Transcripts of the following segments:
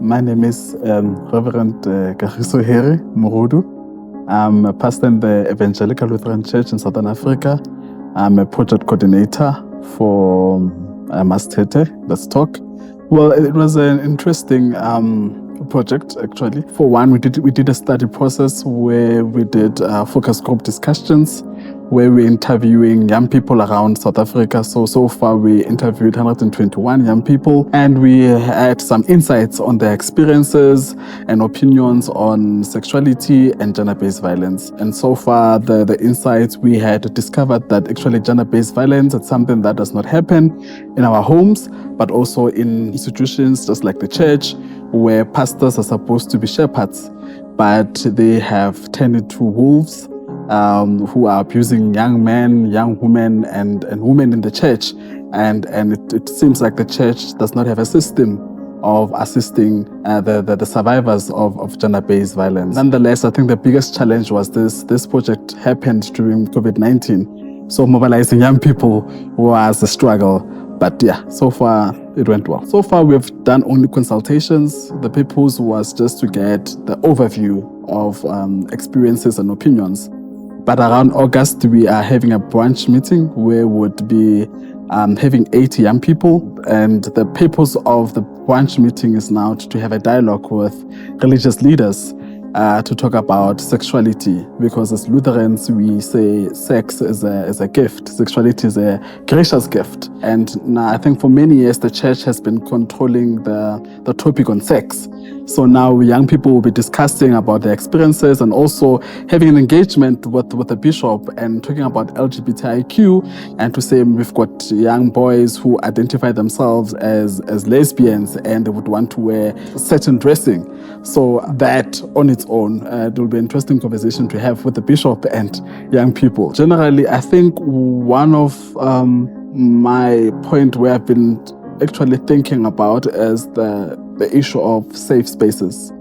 My name is Reverend Harry Morodu. I'm a pastor in the Evangelical Lutheran Church in Southern Africa. I'm a project coordinator for Mastete, Let's Talk. Well, it was an interesting project, actually. For one, we did a study process where we did focus group discussions, where we're interviewing young people around South Africa. So far, we interviewed 121 young people, and we had some insights on their experiences and opinions on sexuality and gender-based violence. And so far, the insights we had discovered that actually gender-based violence is something that does not happen in our homes, but also in institutions just like the church, where pastors are supposed to be shepherds, but they have turned into wolves who are abusing young men, young women, and women in the church. And it seems like the church does not have a system of assisting the survivors of gender-based violence. Nonetheless, I think the biggest challenge was this project happened during COVID-19. So mobilizing young people was a struggle. But yeah, so far it went well. So far we've done only consultations. The purpose was just to get the overview of experiences and opinions. But around August, we are having a brunch meeting where we would be having 80 young people. And the purpose of the brunch meeting is now to have a dialogue with religious leaders to talk about sexuality, because as Lutherans, we say sex is a gift. Sexuality is a gracious gift. And now I think for many years, the church has been controlling the topic on sex. So now young people will be discussing about their experiences and also having an engagement with the bishop and talking about LGBTIQ, and to say we've got young boys who identify themselves as lesbians and they would want to wear certain dressing. So that on its own, it will be an interesting conversation to have with the bishop and young people. Generally, I think one of my point where I've been actually thinking about is the issue of safe spaces,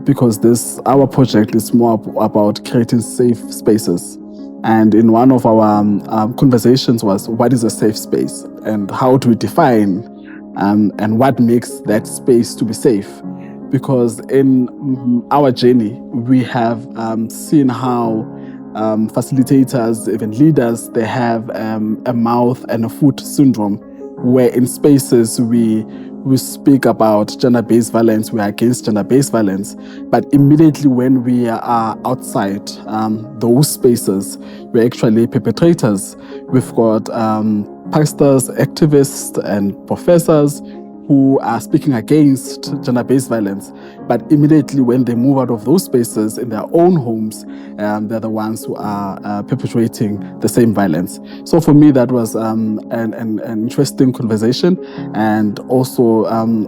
because our project is more about creating safe spaces. And in one of our conversations was, what is a safe space and how do we define and what makes that space to be safe? Because in our journey, we have seen how facilitators, even leaders, they have a mouth and a foot syndrome, where in spaces we speak about gender-based violence, we are against gender-based violence, but immediately when we are outside those spaces, we're actually perpetrators. We've got pastors, activists, and professors who are speaking against gender-based violence, but immediately when they move out of those spaces in their own homes, they're the ones who are perpetrating the same violence. So for me, that was an interesting conversation, and also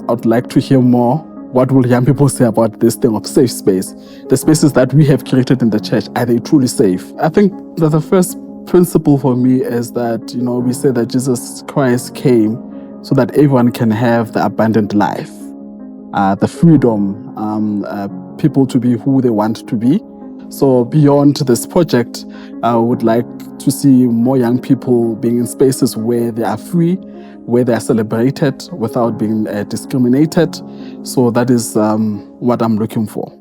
I'd like to hear more. What will young people say about this thing of safe space? The spaces that we have created in the church, are they truly safe? I think that the first principle for me is that, we say that Jesus Christ came so that everyone can have the abundant life, the freedom, people to be who they want to be. So beyond this project, I would like to see more young people being in spaces where they are free, where they are celebrated without being discriminated. So that is what I'm looking for.